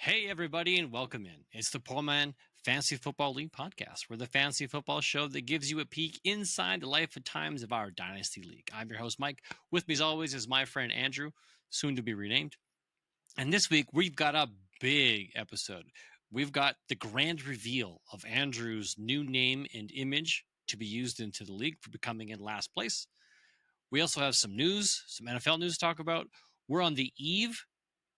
Hey, everybody, and welcome in. It's the Poor Man Fantasy Football League podcast. We're the fantasy football show that gives you a peek inside the life and times of our Dynasty League. I'm your host, Mike. With me, as always, is my friend Andrew, soon to be renamed. And this week, we've got a big episode. We've got the grand reveal of Andrew's new name and image to be used into the league for becoming in last place. We also have some news, some NFL news to talk about. We're on the eve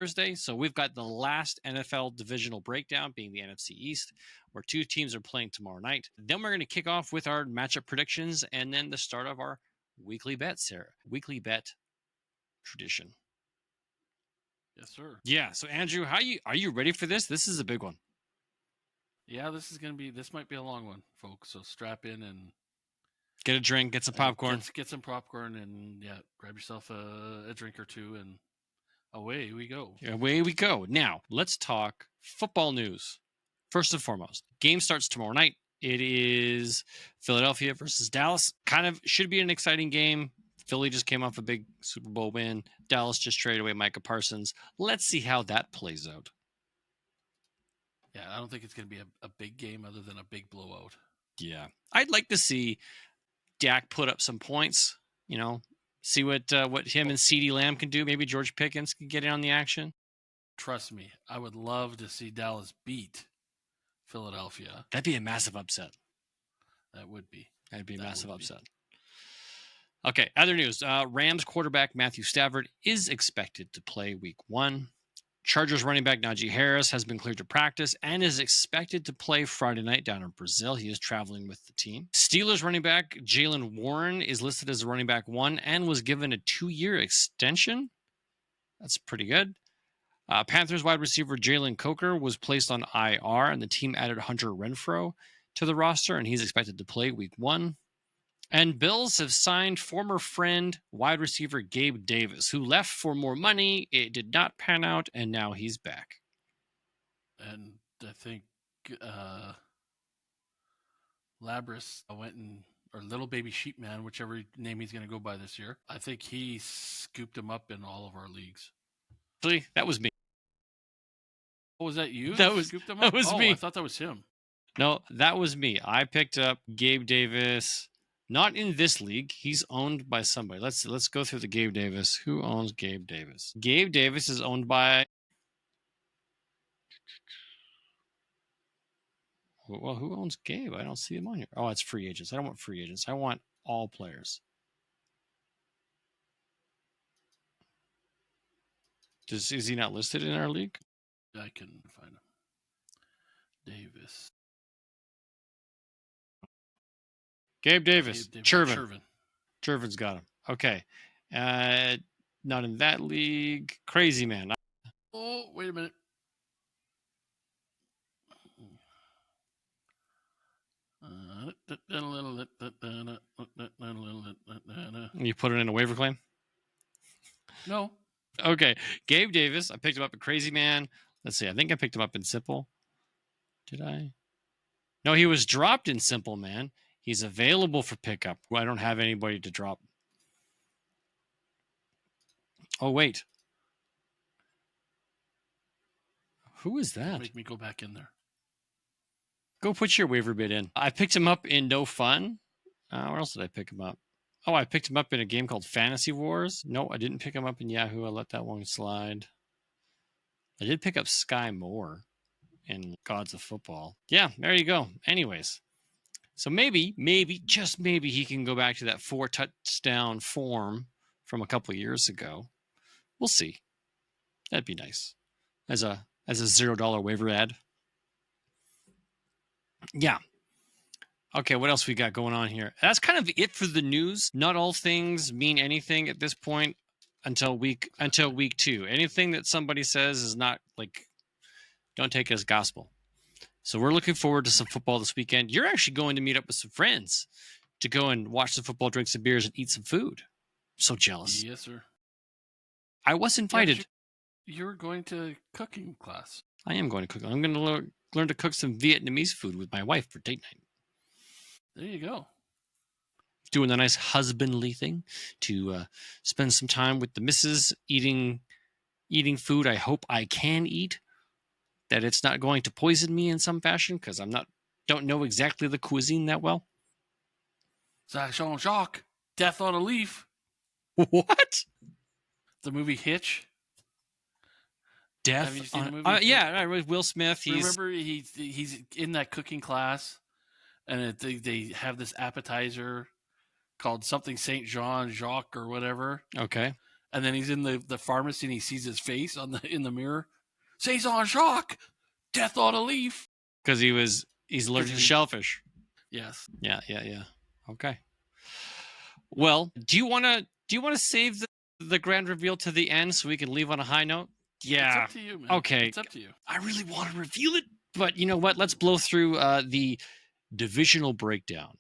Thursday. So we've got the last NFL divisional breakdown being the NFC East, where two teams are playing tomorrow night. Then we're going to kick off with our matchup predictions and then the start of our weekly bets here. Weekly bet tradition. Yes, sir. Yeah. So Andrew, are you ready for this? This is a big one. Yeah, this might be a long one, folks. So strap in and get a drink, get some popcorn. Get some popcorn and grab yourself a drink or two and away we go. Away we go. Now, let's talk football news. First and foremost, game starts tomorrow night. It is Philadelphia versus Dallas. Kind of should be an exciting game. Philly just came off a big Super Bowl win. Dallas just traded away Micah Parsons. Let's see how that plays out. Yeah, I don't think it's going to be a big game other than a big blowout. Yeah. I'd like to see Dak put up some points, see what him and CeeDee Lamb can do. Maybe George Pickens can get in on the action. Trust me, I would love to see Dallas beat Philadelphia. That'd be a massive upset. That would be. That'd be a massive upset. Okay, other news. Rams quarterback Matthew Stafford is expected to play week 1. Chargers running back Najee Harris has been cleared to practice and is expected to play Friday night down in Brazil. He is traveling with the team. Steelers running back Jaylen Warren is listed as a running back 1 and was given a 2-year extension. That's pretty good. Panthers wide receiver Jalen Coker was placed on IR, and the team added Hunter Renfrow to the roster, and he's expected to play week 1. And Bills have signed former friend wide receiver Gabe Davis, who left for more money. It did not pan out, and now he's back. And I think Labris went or Little Baby Sheep Man, whichever name he's going to go by this year. I think he scooped him up in all of our leagues. Actually, that was me. Oh, was that you? That was scooped him up? That was me. I thought that was him. No, that was me. I picked up Gabe Davis. Not in this league. He's owned by somebody. Let's go through the Gabe Davis. Who owns Gabe Davis? Gabe Davis is owned by... Well, who owns Gabe? I don't see him on here. Oh, it's free agents. I don't want free agents. I want all players. Is he not listed in our league? I can find him. Davis. Gabe Davis. Chervin's got him. Okay. Not in that league. Crazy man. Oh, wait a minute. You put it in a waiver claim? No. Okay. Gabe Davis. I picked him up in Crazy Man. Let's see. I think I picked him up in Simple. Did I? No, he was dropped in Simple, man. He's available for pickup. I don't have anybody to drop. Oh, wait. Who is that? Make me go back in there. Go put your waiver bid in. I picked him up in No Fun. Where else did I pick him up? Oh, I picked him up in a game called Fantasy Wars. No, I didn't pick him up in Yahoo. I let that one slide. I did pick up Sky Moore in Gods of Football. Yeah, there you go. Anyways. So maybe, just maybe he can go back to that 4-touchdown form from a couple of years ago. We'll see. That'd be nice. As a $0 waiver ad. Yeah. Okay, what else we got going on here? That's kind of it for the news. Not all things mean anything at this point until week 2. Anything that somebody says is not don't take it as gospel. So we're looking forward to some football this weekend. You're actually going to meet up with some friends to go and watch some football, drink some beers, and eat some food. I'm so jealous. Yes, sir. I was invited. You're going to cooking class. I am going to cook. I'm going to learn to cook some Vietnamese food with my wife for date night. There you go. Doing the nice husbandly thing to spend some time with the missus, eating food I hope I can eat. that it's not going to poison me in some fashion because don't know exactly the cuisine that well. Zach Jean-Jacques, Death on a Leaf. What? The movie Hitch. Death? Have you seen the movie? Yeah, Will Smith. Remember, he's in that cooking class, and they have this appetizer called something Saint Jean Jacques or whatever. Okay. And then he's in the pharmacy and he sees his face in the mirror. Saint Jean Jacques, Death on a Leaf. Because he's allergic to shellfish. Yes. Yeah. Okay. Well, do you want to save the grand reveal to the end so we can leave on a high note? Yeah. It's up to you, man. Okay. It's up to you. I really want to reveal it, but you know what? Let's blow through the divisional breakdown.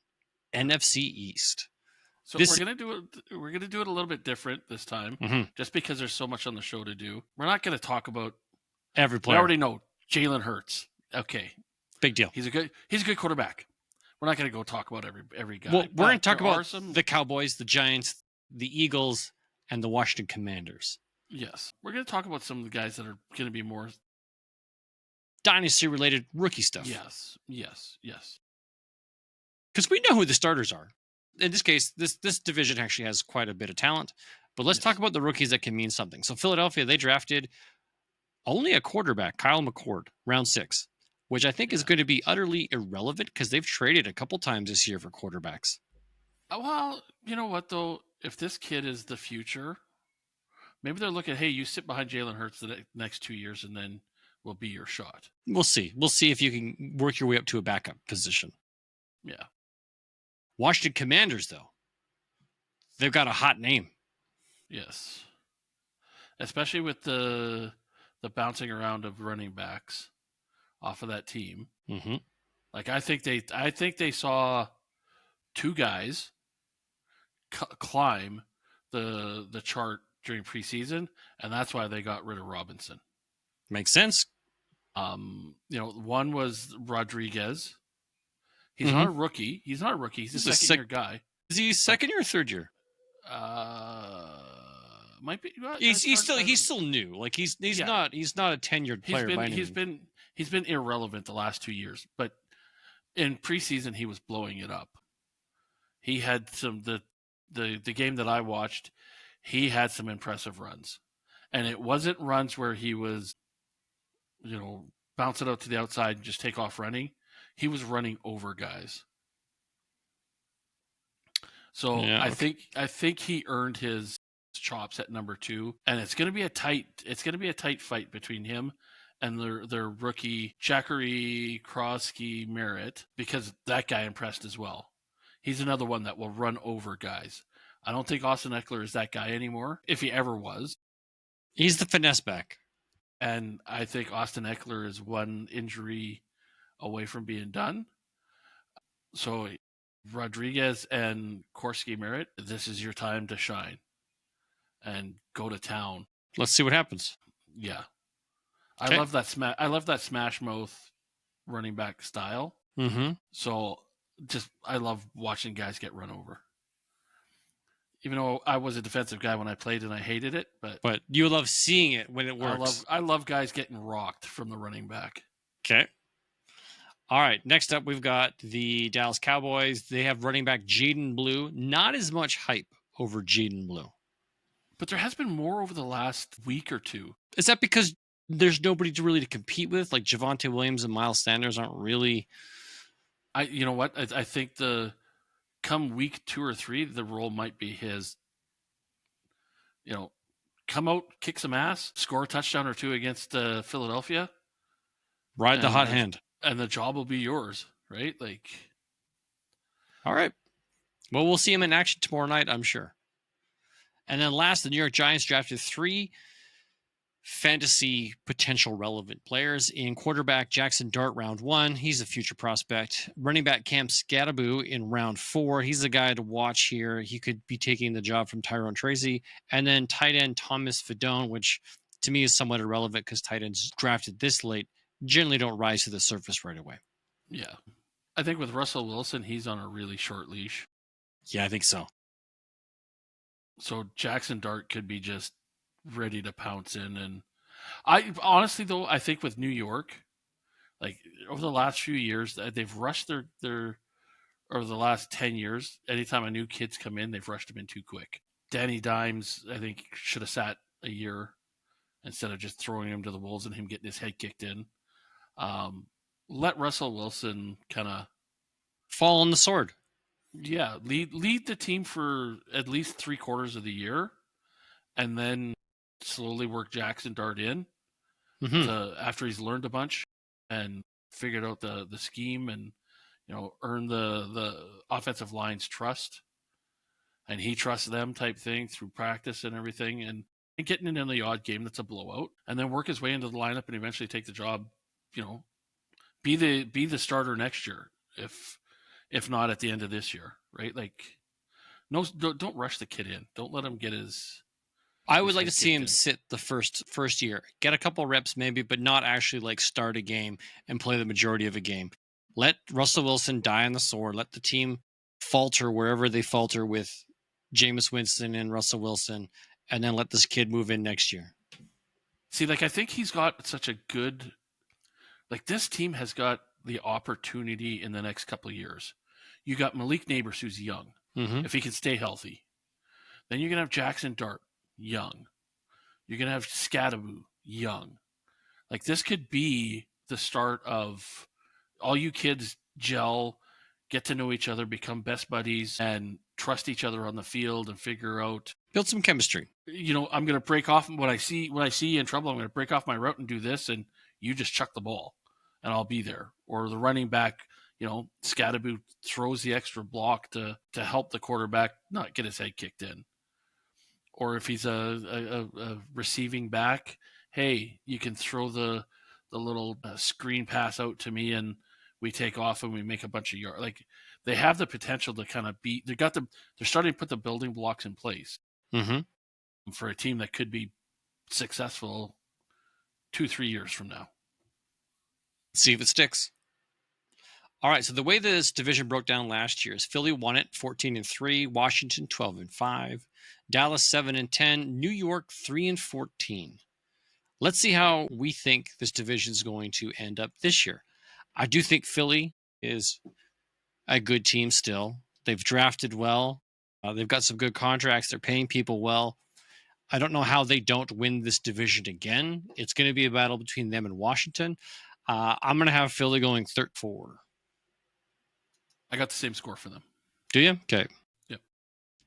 NFC East. So we're gonna do it a little bit different this time, just because there's so much on the show to do. We're not gonna talk about every player. We already know Jalen Hurts. Okay, big deal. He's a good quarterback. We're not gonna go talk about every guy. Well, we're gonna talk about the Cowboys, the Giants, the Eagles, and the Washington Commanders. Yes, we're gonna talk about some of the guys that are gonna be more dynasty-related rookie stuff. Yes. Because we know who the starters are. In this case, this division actually has quite a bit of talent. But let's talk about the rookies that can mean something. So Philadelphia, they drafted only a quarterback, Kyle McCord, round 6, which I think is going to be utterly irrelevant because they've traded a couple times this year for quarterbacks. Well, you know what, though? If this kid is the future, maybe they're looking, hey, you sit behind Jalen Hurts the next 2 years and then will be your shot. We'll see. We'll see if you can work your way up to a backup position. Yeah. Washington Commanders, though, they've got a hot name. Yes. Especially with the bouncing around of running backs off of that team. Mm-hmm. Like I think they saw 2 guys climb the chart during preseason, and that's why they got rid of Robinson. Makes sense. One was Rodriguez. He's not a rookie. He's a second-year guy. Is he second year or third year? Might be. He's still new. Like he's not a tenured player. He's been irrelevant the last 2 years, but in preseason he was blowing it up. He had the game that I watched. He had some impressive runs, and it wasn't runs where he was, bounce it out to the outside and just take off running. He was running over guys. So yeah, I think he earned his chops at number 2, and it's going to be a tight fight between him and their rookie Zachary Krosky-Merritt, because that guy impressed as well. He's another one that will run over guys. I don't think Austin Eckler is that guy anymore, if he ever was. He's the finesse back. And I think Austin Eckler is one injury away from being done. So Rodriguez and Krosky-Merritt, this is your time to shine and go to town. Let's see what happens. Yeah. Okay. I love that smash mouth running back style. Mm-hmm. So I love watching guys get run over. Even though I was a defensive guy when I played and I hated it, but you love seeing it when it works. I love guys getting rocked from the running back. Okay. All right. Next up, we've got the Dallas Cowboys. They have running back Jaden Blue. Not as much hype over Jaden Blue, but there has been more over the last week or two. Is that because there's nobody to compete with? Like Javonte Williams and Miles Sanders aren't really. You know what? I think come week 2 or 3, the role might be his. Come out, kick some ass, score a touchdown or 2 against Philadelphia. Ride the hot hand. And the job will be yours, right? All right. Well, we'll see him in action tomorrow night, I'm sure. And then last, the New York Giants drafted 3 fantasy potential relevant players. In quarterback, Jackson Dart, round 1. He's a future prospect. Running back Cam Scadaboo in round 4. He's the guy to watch here. He could be taking the job from Tyrone Tracy. And then tight end Thomas Fidone, which to me is somewhat irrelevant because tight ends drafted this late generally don't rise to the surface right away. Yeah. I think with Russell Wilson, he's on a really short leash. Yeah, I think so. So Jackson Dart could be just ready to pounce in. And I honestly though, I think with New York, like over the last few years, they've rushed their over the last 10 years. Anytime a new kid's come in, they've rushed him in too quick. Danny Dimes, I think, should have sat a year instead of just throwing him to the wolves and him getting his head kicked in. Let Russell Wilson kind of fall on the sword. Yeah, lead the team for at least 3/4 of the year, and then slowly work Jackson Dart in to after he's learned a bunch and figured out the scheme and earn the offensive line's trust, and he trusts them type thing through practice and everything, and getting in the odd game that's a blowout, and then work his way into the lineup and eventually take the job. Be the starter next year if not at the end of this year, right? Like, no, don't rush the kid in. Don't let him get his. I would like to see him sit the first year, get a couple reps maybe, but not actually like start a game and play the majority of a game. Let Russell Wilson die on the sword. Let the team falter wherever they falter with Jameis Winston and Russell Wilson, and then let this kid move in next year. See, like, I think he's got such a good, like, this team has got the opportunity in the next couple of years. You got Malik Neighbors, who's young, if he can stay healthy. Then you're going to have Jackson Dart, young. You're going to have Scadaboo, young. Like, this could be the start of all you kids gel, get to know each other, become best buddies, and trust each other on the field and figure out, build some chemistry. I'm going to break off when I see you in trouble. I'm going to break off my route and do this, and you just chuck the ball, and I'll be there. Or the running back, Scadaboo throws the extra block to help the quarterback not get his head kicked in. Or if he's a receiving back, hey, you can throw the little screen pass out to me, and we take off and we make a bunch of yards. Like, they have the potential to kind of beat. They're starting to put the building blocks in place for a team that could be successful 2-3 years from now. See if it sticks. All right, so the way this division broke down last year is Philly won it 14-3, Washington 12-5, Dallas 7-10, New York 3-14. Let's see how we think this division is going to end up this year. I do think Philly is a good team still. They've drafted well. They've got some good contracts. They're paying people well. I don't know how they don't win this division again. It's going to be a battle between them and Washington. I'm going to have Philly going 3-4. I got the same score for them. Do you? Okay. Yep.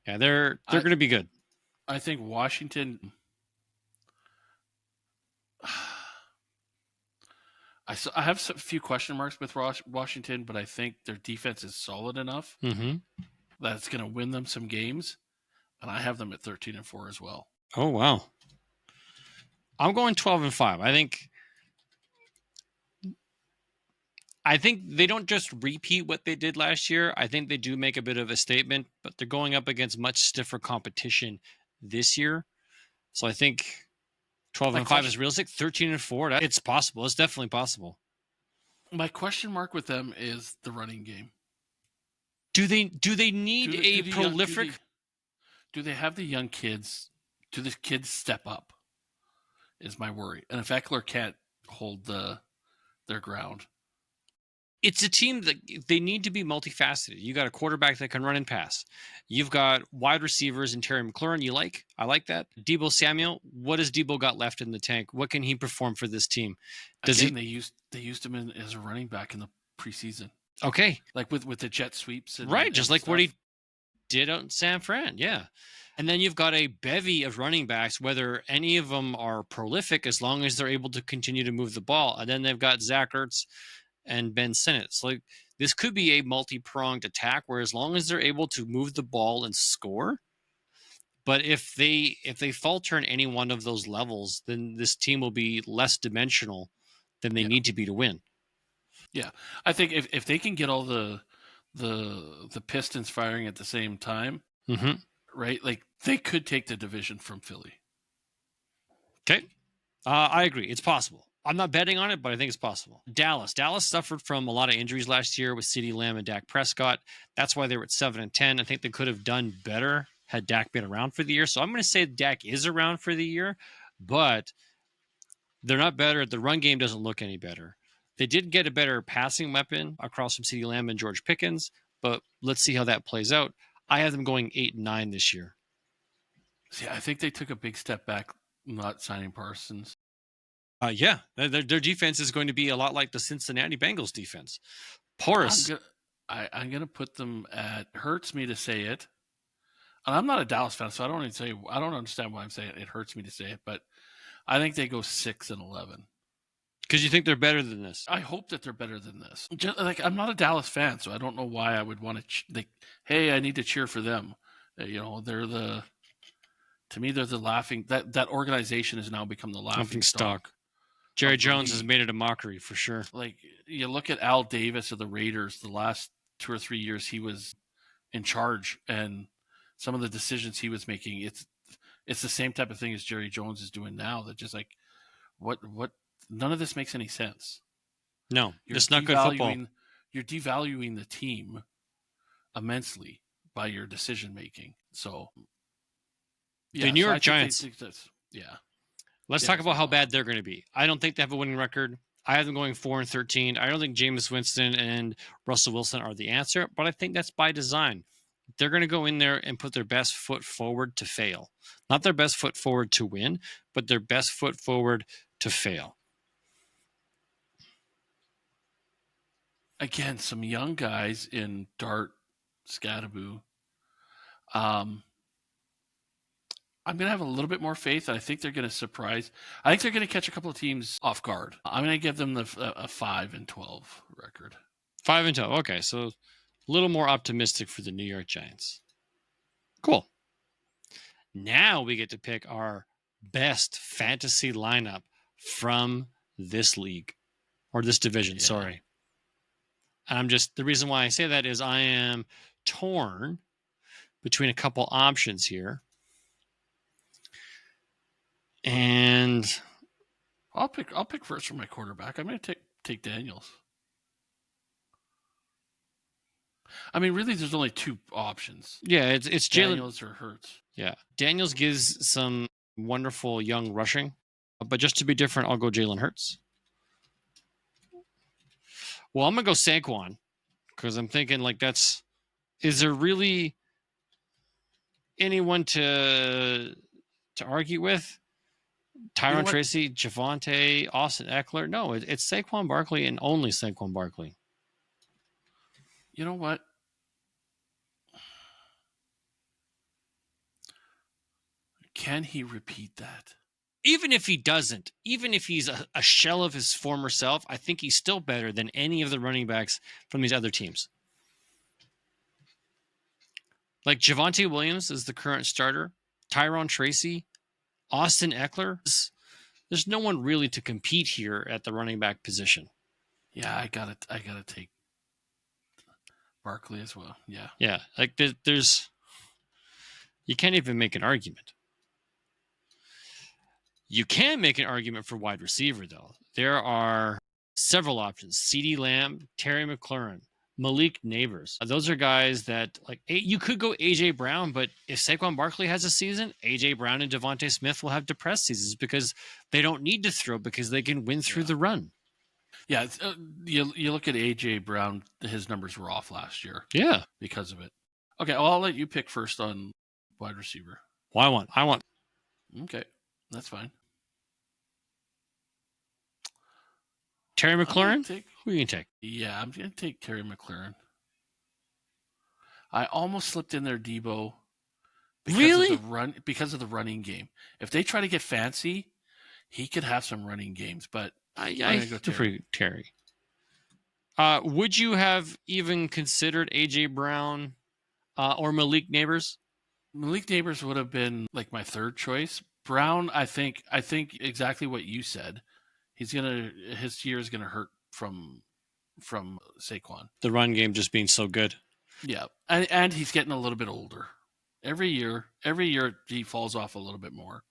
Yeah, they're going to be good. I think Washington. I have a few question marks with Washington, but I think their defense is solid enough that it's going to win them some games, and I have them at 13-4 as well. Oh, wow. I'm going 12-5. I think they don't just repeat what they did last year. I think they do make a bit of a statement, but they're going up against much stiffer competition this year. So I think 12-5 is realistic. 13-4, it's possible. It's definitely possible. My question mark with them is the running game. Do they need a prolific? Do they have the young kids? Do the kids step up? Is my worry. And if Eckler can't hold their ground, it's a team that they need to be multifaceted. You got a quarterback that can run and pass. You've got wide receivers in Terry McLaurin. I like that. Deebo Samuel. What has Deebo got left in the tank? What can he perform for this team? They used him as a running back in the preseason. Okay, like with the jet sweeps, just like what he did on San Fran. Yeah. And then you've got a bevy of running backs, whether any of them are prolific, as long as they're able to continue to move the ball. And then they've got Zach Ertz and Ben Sinnott. So this could be a multi-pronged attack where as long as they're able to move the ball and score, but if they falter in any one of those levels, then this team will be less dimensional than they need to be to win. Yeah. I think if they can get all the pistons firing at the same time, right? Like, they could take the division from Philly. Okay. I agree. It's possible. I'm not betting on it, but I think it's possible. Dallas suffered from a lot of injuries last year with CeeDee Lamb and Dak Prescott. That's why they were at 7-10. I think they could have done better had Dak been around for the year. So I'm going to say Dak is around for the year, but They're not better. The run game doesn't look any better. They did get a better passing weapon across from CeeDee Lamb and George Pickens, but let's see how that plays out. I have them going 8-9 this year. See, I think they took a big step back not signing Parsons. Yeah, their defense is going to be a lot like the Cincinnati Bengals defense. Porous. I'm gonna put them at. Hurts me to say it, and I'm not a Dallas fan, so I don't understand why I'm saying it. It hurts me to say it, but I think they go 6-11. Because you think they're better than this? I hope that they're better than this. Just, like, I'm not a Dallas fan, so I don't know why I would want to. Hey, I need to cheer for them. They're the. To me, they're the laughing. That organization has now become the laughing stock. Jerry Jones has made it a mockery for sure. Like, you look at Al Davis of the Raiders, the last 2 or 3 years he was in charge, and some of the decisions he was making, it's the same type of thing as Jerry Jones is doing now. That just like, what none of this makes any sense. No, it's not good football. You're devaluing the team immensely by your decision making. So, yeah, the New York Giants. Yeah. Let's talk about how bad they're going to be. I don't think they have a winning record. I have them going 4-13. I don't think Jameis Winston and Russell Wilson are the answer, but I think that's by design. They're going to go in there and put their best foot forward to fail. Not their best foot forward to win, but their best foot forward to fail. Again, some young guys in Dart, Scadaboo. I'm going to have a little bit more faith. I think they're going to surprise. I think they're going to catch a couple of teams off guard. I'm going to give them a 5-12 record. 5-12. Okay, so a little more optimistic for the New York Giants. Cool. Now we get to pick our best fantasy lineup from this league or this division. Yeah. Sorry. And the reason why I say that is I am torn between a couple options here. And I'll pick first for my quarterback. I'm going to take Daniels. I mean, really, there's only two options. Yeah, it's Daniels or Hurts. Yeah, Daniels gives some wonderful young rushing, but just to be different, I'll go Jalen Hurts. Well, I'm gonna go Saquon because I'm thinking is there really anyone to argue with? Tyron Tracy, Javonte, Austin Eckler. No, it's Saquon Barkley and only Saquon Barkley. You know what? Can he repeat that? Even if he doesn't, even if he's a shell of his former self, I think he's still better than any of the running backs from these other teams. Like Javonte Williams is the current starter. Tyron Tracy, Austin Eckler. There's no one really to compete here at the running back position. Yeah, I gotta take Barkley as well. Yeah. Yeah, like there's you can't even make an argument. You can make an argument for wide receiver, though. There are several options. CeeDee Lamb, Terry McLaurin, Malik Neighbors. Those are guys that, you could go A.J. Brown, but if Saquon Barkley has a season, A.J. Brown and Devontae Smith will have depressed seasons because they don't need to throw because they can win through the run. Yeah, you look at A.J. Brown, his numbers were off last year. Yeah. Because of it. Okay, well, I'll let you pick first on wide receiver. Well, I want. Okay, that's fine. Terry McLaurin? Who are you going to take? Yeah, I'm going to take Terry McLaurin. I almost slipped in there Debo. Because of the running game. If they try to get fancy, he could have some running games, but I'm going to go Terry. Would you have even considered A.J. Brown or Malik Neighbors? Malik Neighbors would have been like my third choice. Brown, I think exactly what you said. His year is gonna hurt from Saquon. The run game just being so good. Yeah, and he's getting a little bit older. Every year he falls off a little bit more.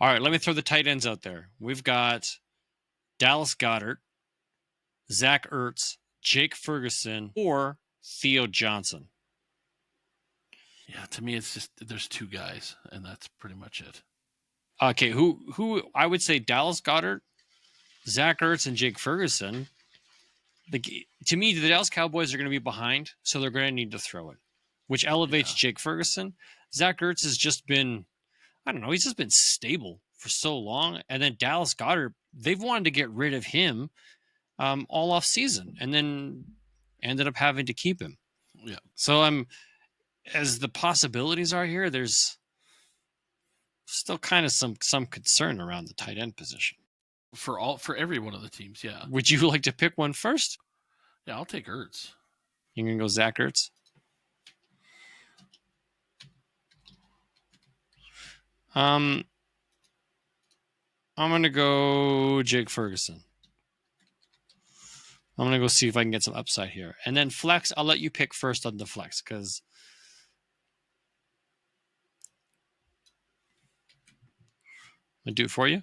All right, let me throw the tight ends out there. We've got Dallas Goedert, Zach Ertz, Jake Ferguson, or Theo Johnson. Yeah, to me it's just there's two guys, and that's pretty much it. Okay, who I would say Dallas Goedert, Zach Ertz, and Jake Ferguson. To me, the Dallas Cowboys are going to be behind, so they're going to need to throw it, which elevates Jake Ferguson. Zach Ertz has just been, I don't know, he's just been stable for so long. And then Dallas Goedert, they've wanted to get rid of him all off season, and then ended up having to keep him. Yeah. So as the possibilities are here, there's still kind of some concern around the tight end position. For every one of the teams, yeah. Would you like to pick one first? Yeah, I'll take Ertz. You're going to go Zach Ertz? I'm going to go Jake Ferguson. I'm going to go see if I can get some upside here. And then flex, I'll let you pick first on the flex because I'll do it for you.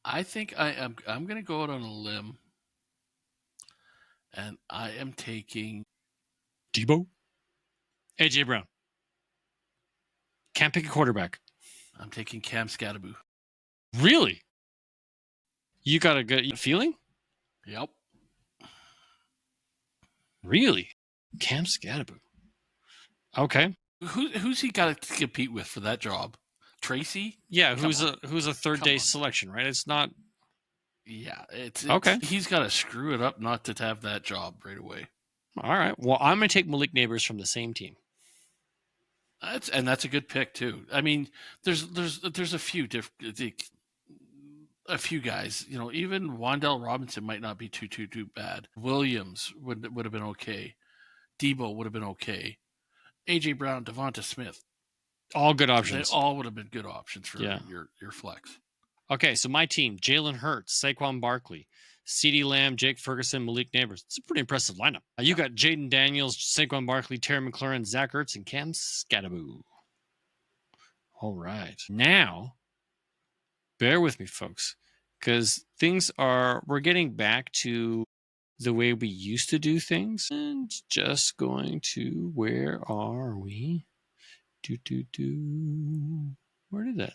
I think I'm going to go out on a limb, and I am taking Debo, AJ Brown. Can't pick a quarterback. I'm taking Cam Scatterboo. Really? You got a good feeling? Yep. Really? Cam Scatterboo. Okay. Who's he got to compete with for that job? Tracy? Yeah, who's a third day selection, right? It's not. Yeah, it's okay. He's got to screw it up not to have that job right away. All right. Well, I'm going to take Malik Neighbors from the same team. That's a good pick too. I mean, there's a few guys. You know, even Wan'Dale Robinson might not be too bad. Williams would have been okay. Debo would have been okay. AJ Brown, Devonta Smith, all good options. They all would have been good options for your flex. Okay, so my team: Jalen Hurts, Saquon Barkley, CeeDee Lamb, Jake Ferguson, Malik Neighbors. It's a pretty impressive lineup. You got Jaden Daniels, Saquon Barkley, Terry McLaurin, Zach Ertz, and Cam Scatterboo. All right. Now, bear with me, folks, because we're getting back to the way we used to do things. And just going to, where are we? Where did that?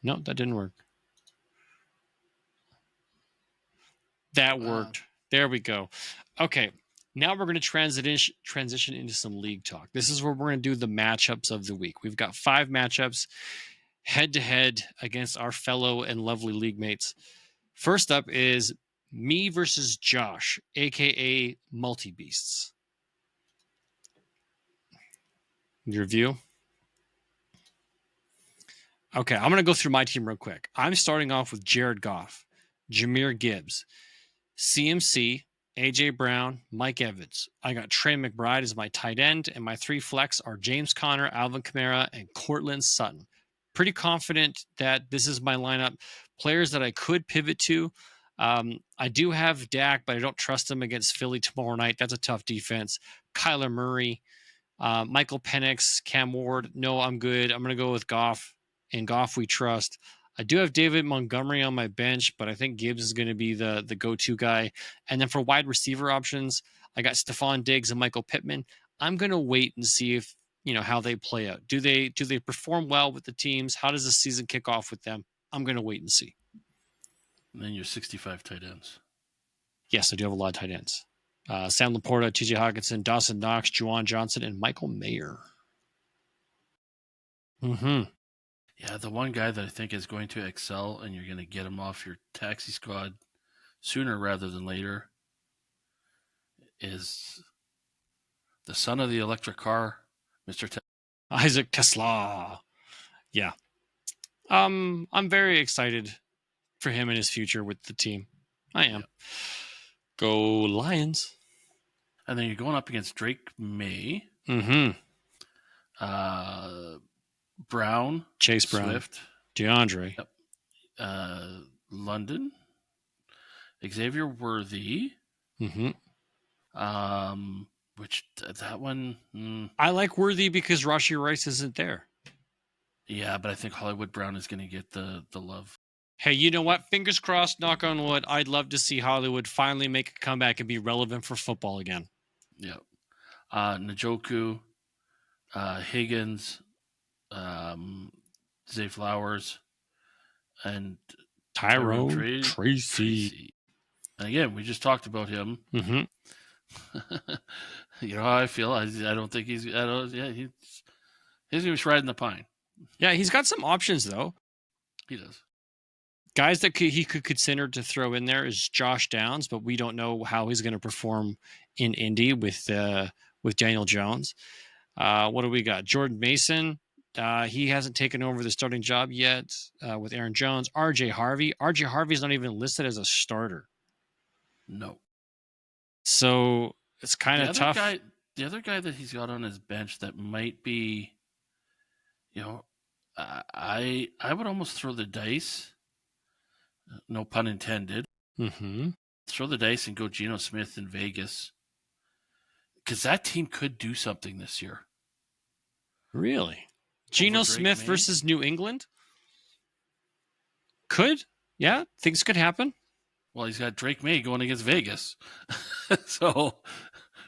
No, that didn't work. That worked. There we go. Okay. Now we're going to transition into some league talk. This is where we're going to do the matchups of the week. We've got 5 matchups head-to-head against our fellow and lovely league mates. First up is me versus Josh, a.k.a. Multi-Beasts. Your view? Okay, I'm going to go through my team real quick. I'm starting off with Jared Goff, Jahmyr Gibbs, CMC, AJ Brown, Mike Evans. I got Trey McBride as my tight end, and my 3 flex are James Conner, Alvin Kamara, and Cortland Sutton. Pretty confident that this is my lineup. Players that I could pivot to. I do have Dak, but I don't trust him against Philly tomorrow night. That's a tough defense. Kyler Murray, Michael Penix, Cam Ward. No, I'm good. I'm going to go with Goff. And Goff we trust. I do have David Montgomery on my bench, but I think Gibbs is going to be the go-to guy. And then for wide receiver options, I got Stephon Diggs and Michael Pittman. I'm going to wait and see if how they play out. Do they perform well with the teams? How does the season kick off with them? I'm going to wait and see. And then your 65 tight ends. Yes, I do have a lot of tight ends. Sam Laporta, TJ Hawkinson, Dawson Knox, Juwan Johnson, and Michael Mayer. Mm-hmm. Yeah, the one guy that I think is going to excel, and you're going to get him off your taxi squad sooner rather than later, is the son of the electric car, Mr. Isaac Tesla. Yeah. I'm very excited for him and his future with the team. I am. Yep. Go Lions. And then you're going up against Drake May. Mm-hmm. Brown, Chase Brown, Swift, DeAndre, London, Xavier Worthy. Mm-hmm. Which that one, I like Worthy because Rashee Rice isn't there. Yeah, but I think Hollywood Brown is going to get the love. Hey, you know what? Fingers crossed, knock on wood. I'd love to see Hollywood finally make a comeback and be relevant for football again. Yeah. Njoku, Higgins, Zay Flowers, and Tyrone Tracy. And again, we just talked about him. Mm-hmm. You know how I feel. I don't think he's. He's gonna be riding the pine. Yeah, he's got some options though. He does. Guys that he could consider to throw in there is Josh Downs, but we don't know how he's going to perform in Indy with Daniel Jones. What do we got? Jordan Mason. He hasn't taken over the starting job yet with Aaron Jones. RJ Harvey. RJ Harvey's not even listed as a starter. No. So it's kind of tough. The other guy that he's got on his bench that might be, I would almost throw the dice. No pun intended. Mm-hmm. Throw the dice and go Geno Smith in Vegas. Because that team could do something this year. Really? Geno Smith versus New England? Could. Yeah, things could happen. Well, he's got Drake May going against Vegas. So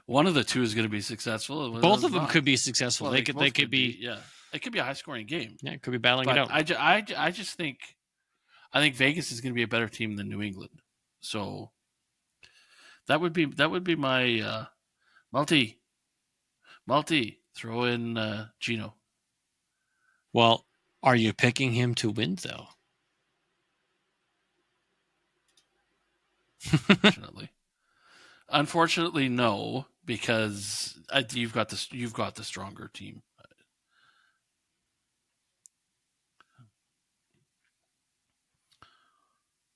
one of the two is going to be successful. Both of them could be successful. Well, they could be. Yeah. It could be a high-scoring game. Yeah, it could be battling it out. I just think Vegas is going to be a better team than New England. So that would be my multi throw in Geno. Well, are you picking him to win though? Unfortunately, no, because you've got the stronger team.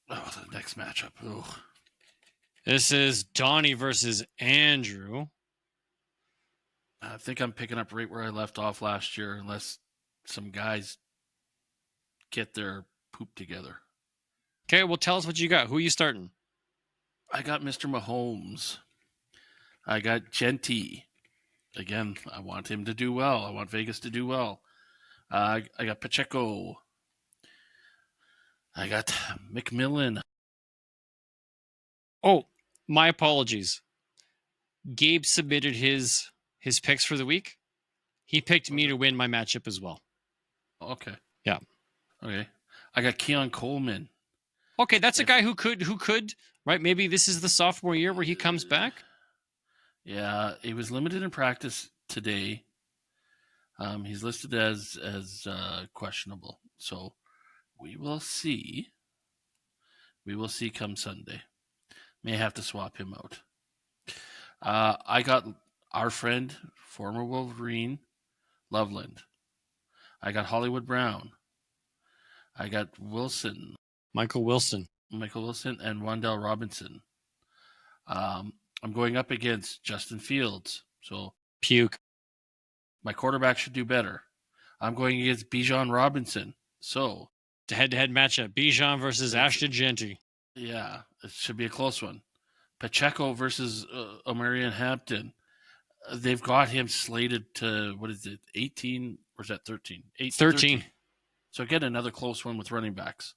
Oh, the next matchup. Ugh. This is Donnie versus Andrew. I think I'm picking up right where I left off last year, unless some guys get their poop together. Okay, well, tell us what you got. Who are you starting? I got Mr. Mahomes. I got Genty. Again, I want him to do well. I want Vegas to do well. I got Pacheco. I got McMillan. Oh, my apologies. Gabe submitted his picks for the week. He picked me to win my matchup as well. Okay. Yeah. Okay. I got Keon Coleman. Okay, that's a guy who could, right? Maybe this is the sophomore year where he comes back. Yeah, he was limited in practice today. He's listed as questionable. So we will see. We will see come Sunday. May have to swap him out. I got our friend, former Wolverine, Loveland. I got Hollywood Brown. I got Michael Wilson, and Wan'Dale Robinson. I'm going up against Justin Fields. So puke. My quarterback should do better. I'm going against Bijan Robinson. So head-to-head matchup: Bijan versus Ashton Genty. Yeah, it should be a close one. Pacheco versus Omarion Hampton. They've got him slated to, 18? Or is that 13? 13. So again, another close one with running backs.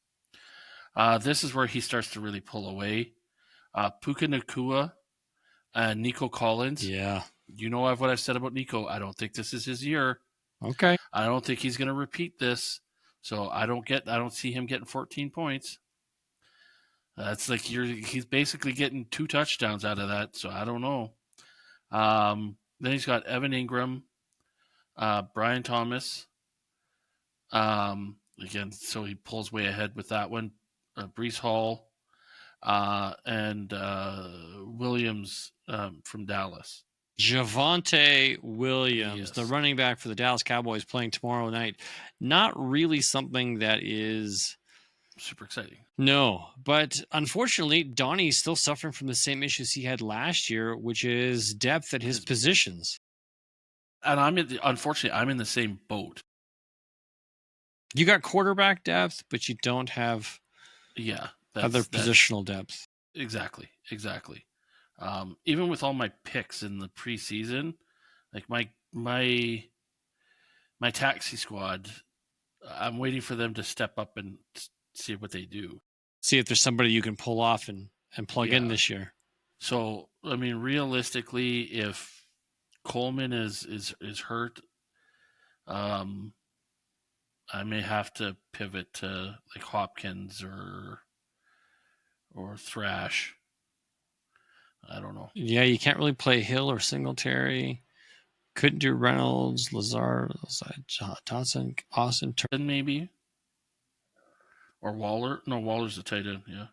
This is where he starts to really pull away. Puka Nacua and Nico Collins. Yeah. You know what I've said about Nico. I don't think this is his year. Okay. I don't think he's going to repeat this. So I don't see him getting 14 points. That's like he's basically getting 2 touchdowns out of that. So I don't know. Then he's got Evan Ingram, Brian Thomas. Again, so he pulls way ahead with that one. Breece Hall, and Williams from Dallas. Javonte Williams, the running back for the Dallas Cowboys, playing tomorrow night. Not really something that is super exciting. No, but unfortunately, Donnie's still suffering from the same issues he had last year, which is depth at his positions. And unfortunately, I'm in the same boat. You got quarterback depth, but you don't have other positional depth. Exactly. Even with all my picks in the preseason, like my taxi squad, I'm waiting for them to step up and see what they do. See if there's somebody you can pull off and plug in this year. So, I mean, realistically, if Coleman is hurt, I may have to pivot to like Hopkins or Thrash. I don't know. Yeah, you can't really play Hill or Singletary. Couldn't do Reynolds, Lazard, Johnson, Austin, maybe. Or Waller. No, Waller's the tight end, yeah.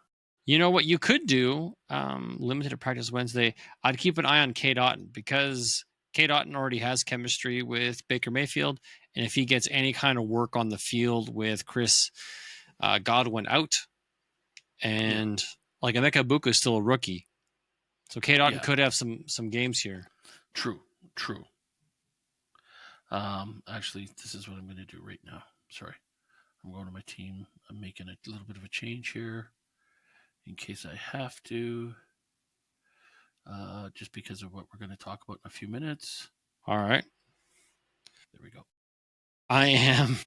You know what you could do, limited to practice Wednesday, I'd keep an eye on Cade Otton because Cade Otton already has chemistry with Baker Mayfield. And if he gets any kind of work on the field with Chris Godwin out, and like Emeka Buka is still a rookie. So Cade Otton could have some games here. True. Actually, this is what I'm going to do right now. Sorry. I'm going to my team. I'm making a little bit of a change here in case I have to, just because of what we're going to talk about in a few minutes. All right. There we go. I am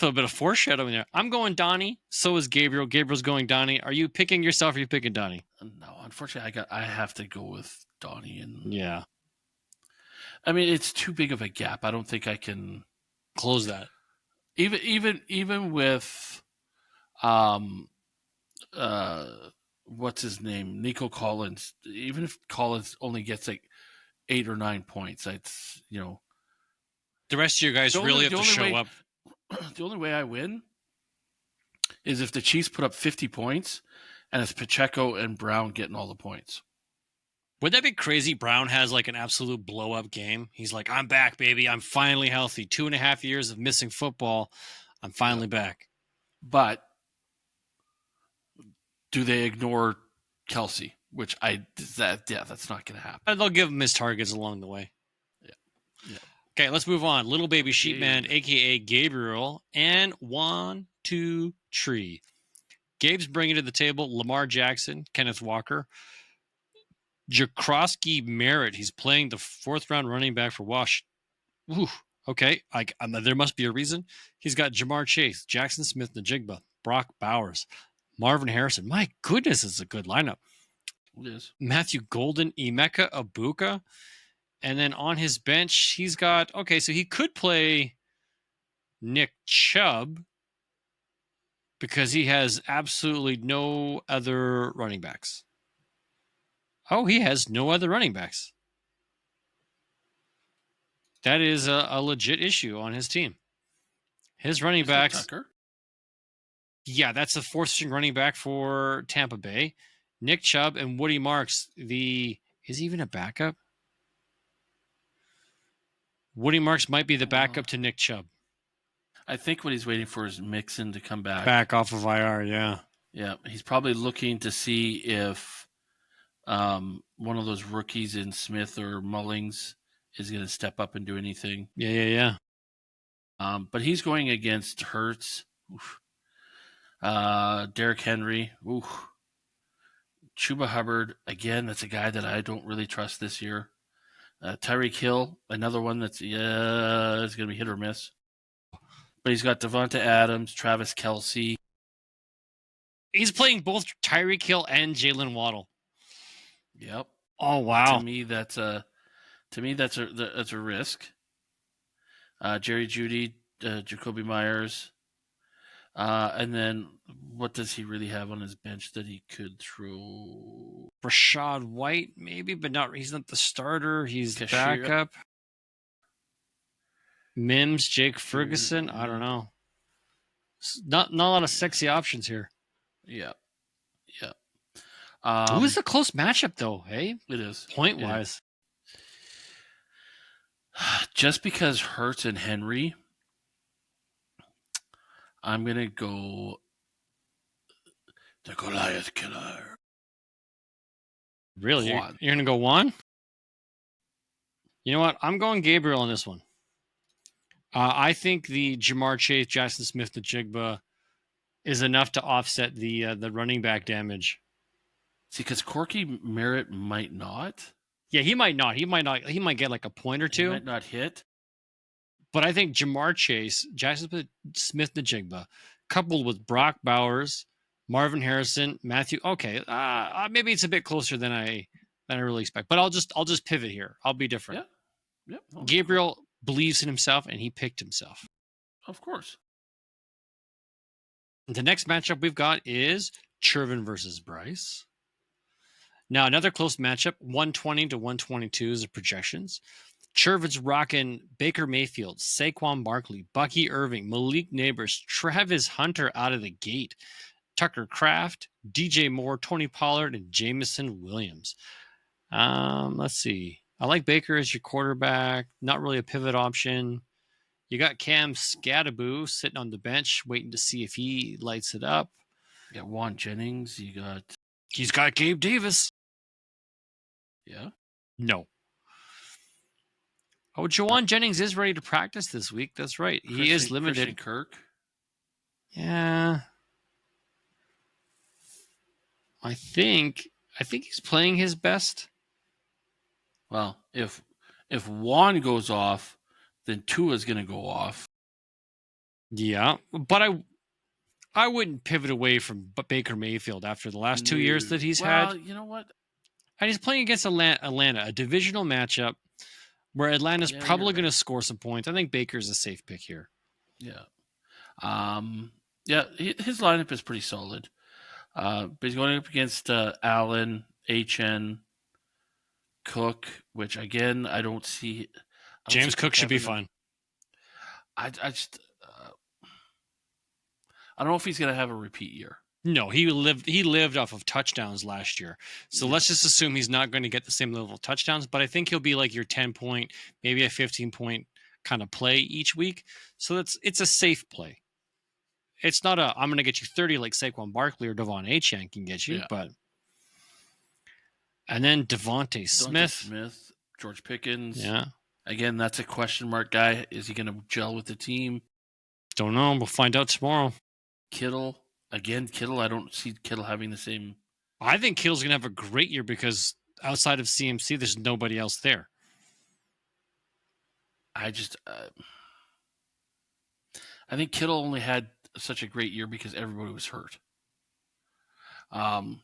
a bit of foreshadowing there. I'm going Donnie. So is Gabriel. Gabriel's going Donnie. Are you picking yourself or are you picking Donnie? No, unfortunately, I have to go with Donnie. And yeah. I mean, it's too big of a gap. I don't think I can close that. Even with what's his name? Nico Collins. Even if Collins only gets like 8 or 9 points, it's, you know, the rest of your guys really have to show up. The only way I win is if the Chiefs put up 50 points and it's Pacheco and Brown getting all the points. Would that be crazy? Brown has like an absolute blow-up game. He's like, I'm back, baby. I'm finally healthy. 2.5 years of missing football. I'm finally back. But do they ignore Kelsey? Which that's not going to happen. They'll give him his targets along the way. Yeah. Okay, let's move on. Little baby sheepman, a.k.a. Gabriel, and 1, 2, 3. Gabe's bringing to the table Lamar Jackson, Kenneth Walker, Jakrowski Merritt. He's playing the 4th-round running back for Wash. Ooh, okay, there must be a reason. He's got Jamar Chase, Jackson Smith-Njigba, Brock Bowers, Marvin Harrison. My goodness, it's a good lineup. It is. Matthew Golden, Emeka Ibuka. And then on his bench, he's got, so he could play Nick Chubb because he has absolutely no other running backs. Oh, he has no other running backs. That is a legit issue on his team. His running backs. Tucker? Yeah, that's the 4th-string running back for Tampa Bay. Nick Chubb and Woody Marks. Is he even a backup? Woody Marks might be the backup to Nick Chubb. I think what he's waiting for is Mixon to come back. Back off of IR, yeah. Yeah, he's probably looking to see if one of those rookies in Smith or Mullings is going to step up and do anything. Yeah. But he's going against Hurts, Derrick Henry, Chuba Hubbard. Again, that's a guy that I don't really trust this year. Tyreek Hill, another one that's is going to be hit or miss. But he's got Devonta Adams, Travis Kelce. He's playing both Tyreek Hill and Jalen Waddle. Yep. Oh wow. To me, that's a risk. Jerry Jeudy, Jacoby Myers, and then what does he really have on his bench that he could throw? Rashad White, maybe, but he's not the starter. He's backup. Mims, Jake Ferguson. I don't know. Not a lot of sexy options here. Yeah. It was a close matchup, though. Hey, it is point wise. Just because Hurts and Henry, I'm gonna go the Goliath Killer. Really, you're gonna go Juan? You know what? I'm going Gabriel on this one. I think the Jamar Chase, Jackson Smith-Njigba is enough to offset the running back damage. See, because Corky Merritt might not. Yeah, he might not. He might get like a point or two. He might not hit. But I think Jamar Chase, Jackson Smith-Njigba, coupled with Brock Bowers, Marvin Harrison, Matthew. Okay, maybe it's a bit closer than I really expect, but I'll just pivot here. I'll be different. Yeah. No, Gabriel believes in himself, and he picked himself. Of course. The next matchup we've got is Chervin versus Bryce. Now, another close matchup, 120 to 122 is the projections. Chervin's rocking Baker Mayfield, Saquon Barkley, Bucky Irving, Malik Neighbors, Travis Hunter out of the gate, Tucker Kraft, DJ Moore, Tony Pollard, and Jameson Williams. Let's see. I like Baker as your quarterback. Not really a pivot option. You got Cam Scattaboo sitting on the bench, waiting to see if he lights it up. You got Juan Jennings. He's got Gabe Davis. Yeah. No. Oh, Juwan Jennings is ready to practice this week. That's right. He is limited. Christian Kirk. Yeah. I think he's playing his best. Well, if Juan goes off, then Tua's going to go off. Yeah, but I wouldn't pivot away from Baker Mayfield after the last 2 years that he's had. Well, you know what? And he's playing against Atlanta, a divisional matchup where Atlanta's probably going to score some points. I think Baker's a safe pick here. Yeah. His lineup is pretty solid. But he's going up against Allen, HN, Cook, which again I don't see. James Cook should be fine. I don't know if he's going to have a repeat year. No, he lived off of touchdowns last year. So let's just assume he's not going to get the same level of touchdowns, but I think he'll be like your 10-point, maybe a 15-point kind of play each week. So it's a safe play. It's not I'm going to get you 30 like Saquon Barkley or Devon Achane can get you, but and then Devontae Smith, George Pickens. Yeah. Again, that's a question mark guy. Is he going to gel with the team? Don't know. We'll find out tomorrow. Kittle. Again, Kittle, I don't see Kittle having the same. I think Kittle's going to have a great year because outside of CMC, there's nobody else there. I think Kittle only had such a great year because everybody was hurt. I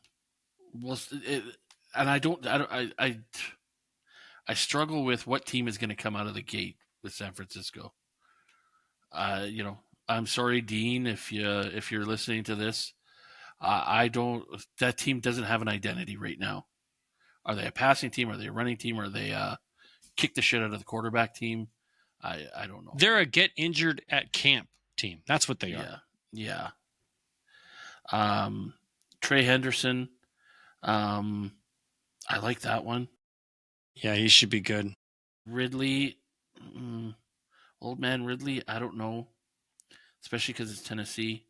struggle with what team is going to come out of the gate with San Francisco. I'm sorry, Dean, if you're listening to this. That team doesn't have an identity right now. Are they a passing team? Are they a running team? Are they kick the shit out of the quarterback team? I don't know. They're a get injured at camp team. That's what they are. Yeah. Trey Henderson. I like that one. Yeah, he should be good. Ridley. Old man Ridley, I don't know. Especially because it's Tennessee.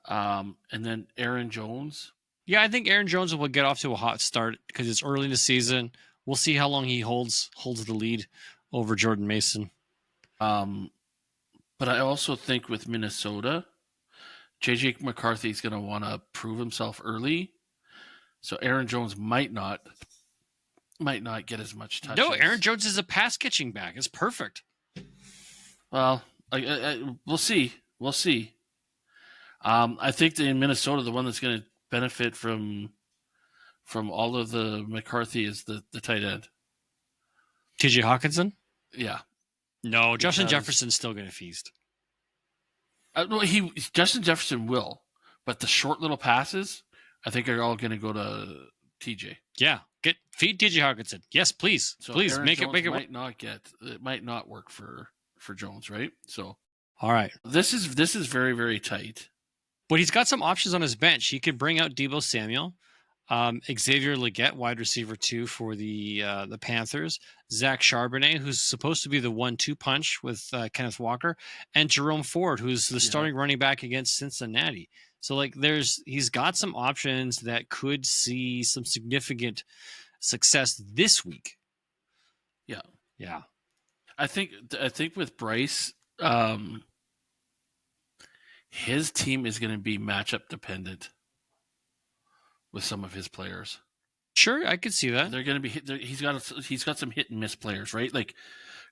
And then Aaron Jones. Yeah, I think Aaron Jones will get off to a hot start because it's early in the season. We'll see how long he holds the lead over Jordan Mason. But I also think with Minnesota, JJ McCarthy is going to want to prove himself early. So Aaron Jones might not get as much touches. No, Aaron Jones is a pass catching back. It's perfect. Well, we'll see. We'll see. I think that in Minnesota, the one that's going to benefit from all of the McCarthy is the tight end. TJ Hawkinson? Yeah. No, Justin Jefferson's still going to feast. No, Justin Jefferson will, but the short little passes, I think are all going to go to TJ. Yeah, feed TJ Hawkinson. Yes, please, so please Aaron make Jones it. It might not work for Jones, right? So, all right, this is very, very tight. But he's got some options on his bench. He could bring out Deebo Samuel, Xavier Legette, wide receiver 2 for the Panthers, Zach Charbonnet, who's supposed to be the 1-2 punch with Kenneth Walker, and Jerome Ford, who's the starting running back against Cincinnati. So he's got some options that could see some significant success this week. Yeah. I think with Bryce, his team is going to be matchup dependent with some of his players. Sure, I could see that. They're going to be. He's got some hit and miss players, right? Like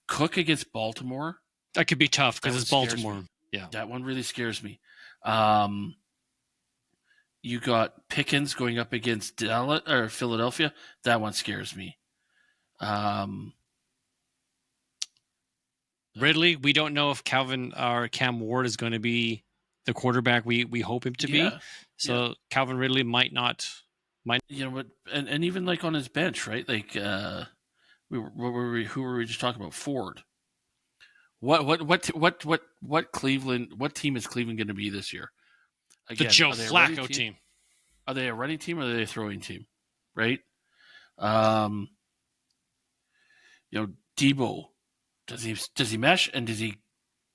Cook against Baltimore. That could be tough because it's Baltimore. Yeah, that one really scares me. You got Pickens going up against Dallas or Philadelphia. That one scares me. Ridley, we don't know if Cam Ward is going to be the quarterback we hope him to be. So Calvin Ridley might not. But and even like on his bench, right? Like who were we just talking about? Ford. What Cleveland? What team is Cleveland going to be this year? Again, the Joe Flacco team. Are they a running team or are they a throwing team? Right. Debo, does he mesh and does he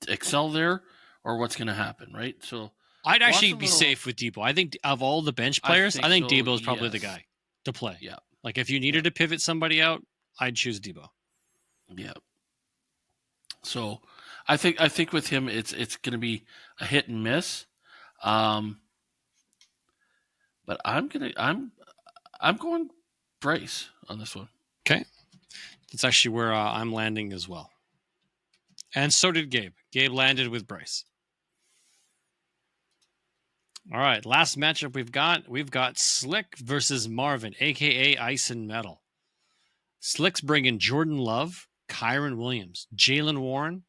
excel there, or what's going to happen? Right. So I'd actually be safe with Debo. I think of all the bench players, I think Debo is probably the guy to play. Yeah. Like if you needed to pivot somebody out, I'd choose Debo. Yeah. So I think with him it's going to be a hit and miss. But I'm going Bryce on this one. Okay. That's actually where I'm landing as well. And so did Gabe. Gabe landed with Bryce. All right, last matchup we've got Slick versus Marvin, a.k.a. Ice and Metal. Slick's bringing Jordan Love, Kyron Williams, Jalen Warren,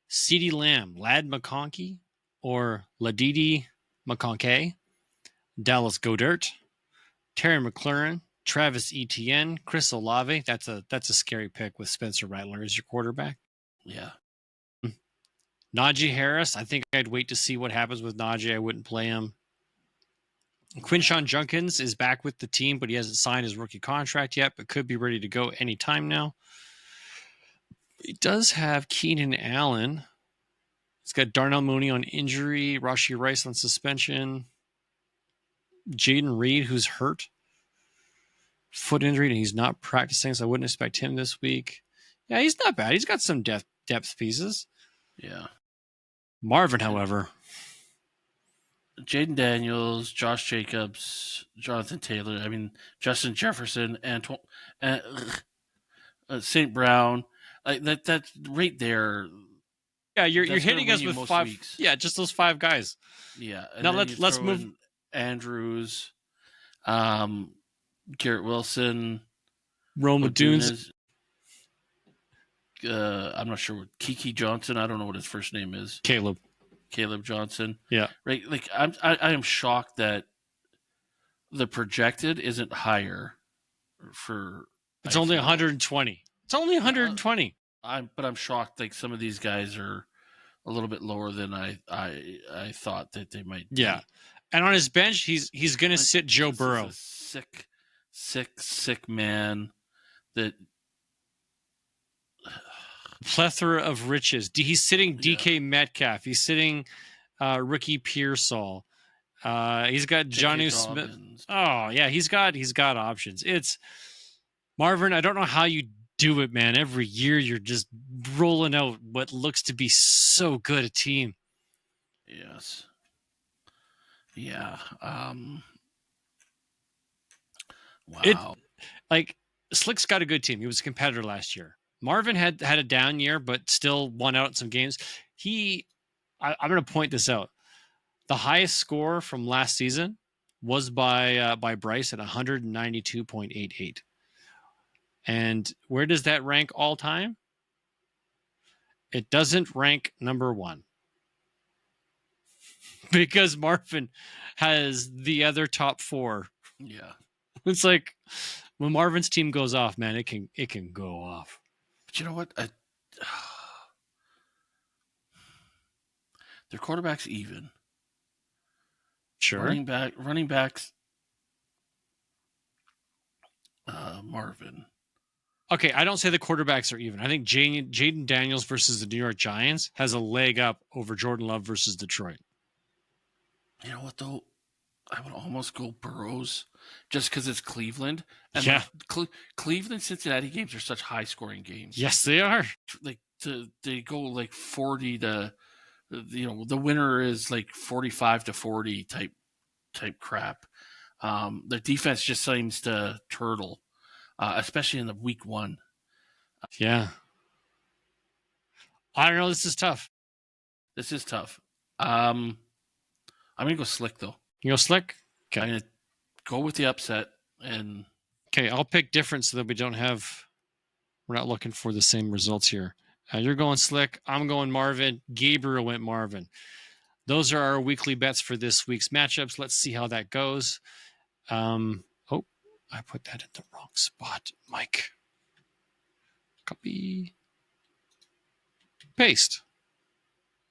CeeDee Lamb, Ladd McConkey, or Ladidi McConkey, Dallas Goedert, Terry McLaurin, Travis Etienne, Chris Olave. That's a scary pick with Spencer Rattler as your quarterback. Yeah. Najee Harris, I think I'd wait to see what happens with Najee. I wouldn't play him. Quinshon Judkins is back with the team, but he hasn't signed his rookie contract yet, but could be ready to go anytime now. He does have Keenan Allen. He's got Darnell Mooney on injury, Rashee Rice on suspension, Jaden Reed, who's hurt, foot injury, and he's not practicing, so I wouldn't expect him this week. Yeah, he's not bad. He's got some depth pieces. Yeah. Marvin, however, Jaden Daniels, Josh Jacobs, Jonathan Taylor, Justin Jefferson, and St. Brown, like that's right there. Yeah, you're hitting us with 5 weeks. Yeah, just those 5 guys. Yeah. And now let's move Andrews, Garrett Wilson, Rome Dunes. I'm not sure what Kiki Johnson. I don't know what his first name is. Caleb Johnson. Yeah. Right. Like I am shocked that the projected isn't higher for. It's only 120. It's only 120. But I'm shocked. Like some of these guys are a little bit lower than I thought that they might. Yeah. Be. And on his bench, he's going to sit Joe Burrow. Sick man. That. Plethora of riches. He's sitting DK Metcalf. He's sitting Ricky Pearsall. He's got Johnny Smith. Oh yeah, he's got options. It's Marvin. I don't know how you do it, man. Every year you're just rolling out what looks to be so good a team. Yes. Yeah. Wow. Slick's got a good team. He was a competitor last year. Marvin had a down year, but still won out in some games. I'm going to point this out. The highest score from last season was by Bryce at 192.88. And where does that rank all time? It doesn't rank number 1. Because Marvin has the other top 4. Yeah. It's like when Marvin's team goes off, man, it can go off. But you know what? Their quarterback's even. Sure. Running backs. Marvin. Okay, I don't say the quarterbacks are even. I think Jaden Daniels versus the New York Giants has a leg up over Jordan Love versus Detroit. You know what, though? I would almost go Burrows just because it's Cleveland. And yeah. Cleveland-Cincinnati games are such high-scoring games. Yes, they are. They go like 40 to, the winner is like 45 to 40 type crap. The defense just seems to turtle, especially in the week 1. Yeah. I don't know. This is tough. I'm going to go Slick, though. You go Slick? Okay. I'm going to go with the upset. And okay, I'll pick different so that we're not looking for the same results here. You're going Slick. I'm going Marvin. Gabriel went Marvin. Those are our weekly bets for this week's matchups. Let's see how that goes. Oh, I put that in the wrong spot, Mike. Copy. Paste.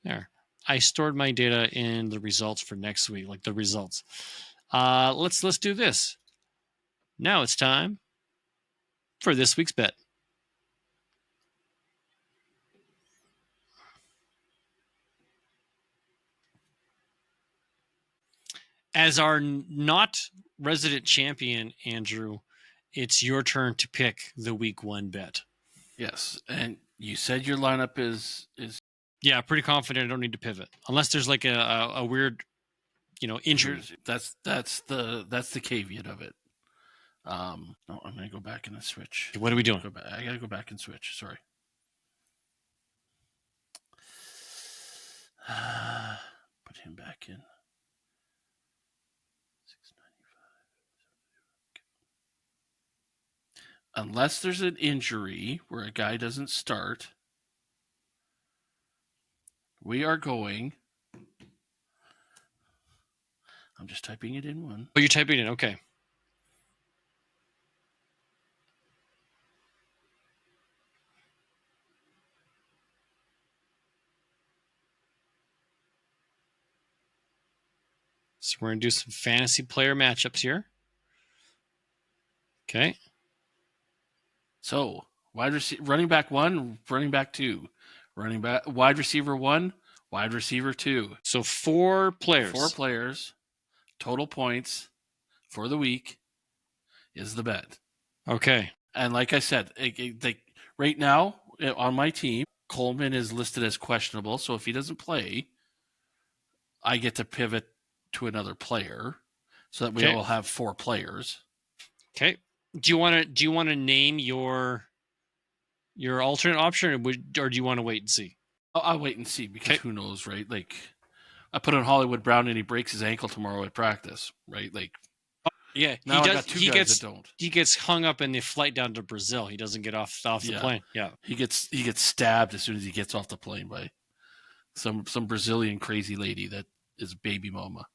There. I stored my data in the results for next week, like the results. Let's do this. Now it's time for this week's bet. As our not resident champion, Andrew, it's your turn to pick the week 1 bet. Yes, and you said your lineup is yeah, pretty confident I don't need to pivot unless there's like a weird, injury. That's the caveat of it. No, I'm gonna go back and switch. What are we doing? I gotta go back and switch. Sorry. Put him back in. 695. Unless there's an injury where a guy doesn't start, we are going. I'm just typing it in one. Oh, you're typing it in. Okay. So we're going to do some fantasy player matchups here. Okay. So, running back 1, running back 2, wide receiver 1, wide receiver 2. So 4 players. 4 players. Total points for the week is the bet. Okay. And like I said, right now on my team, Coleman is listed as questionable. So if he doesn't play, I get to pivot to another player so that we all have 4 players. Okay. Do you want to name your alternate option, or do you want to wait and see? I'll wait and see because who knows, right? Like, I put on Hollywood Brown and he breaks his ankle tomorrow at practice, right? Like, yeah, now I got 2 guys that don't. He gets hung up in the flight down to Brazil. He doesn't get off the plane. Yeah, he gets stabbed as soon as he gets off the plane by some Brazilian crazy lady that is baby mama.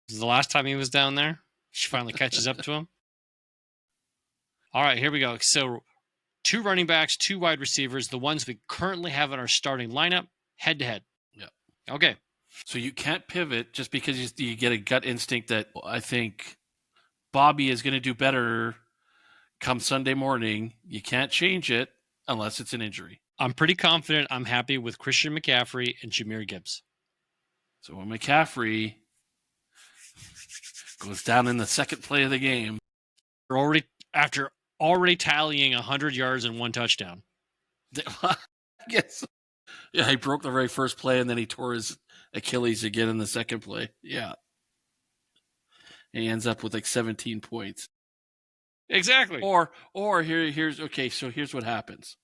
The last time he was down there, she finally catches up to him. All right, here we go. So 2 running backs, 2 wide receivers, the ones we currently have in our starting lineup, head to head. Yeah. Okay. So you can't pivot just because you get a gut instinct that I think Bobby is going to do better come Sunday morning. You can't change it unless it's an injury. I'm pretty confident I'm happy with Christian McCaffrey and Jahmyr Gibbs. So when McCaffrey goes down in the second play of the game, after already tallying 100 yards and 1 touchdown. I guess. Yeah, he broke the very first play and then he tore his Achilles again in the second play. Yeah. And he ends up with like 17 points. Exactly. Or here's what happens.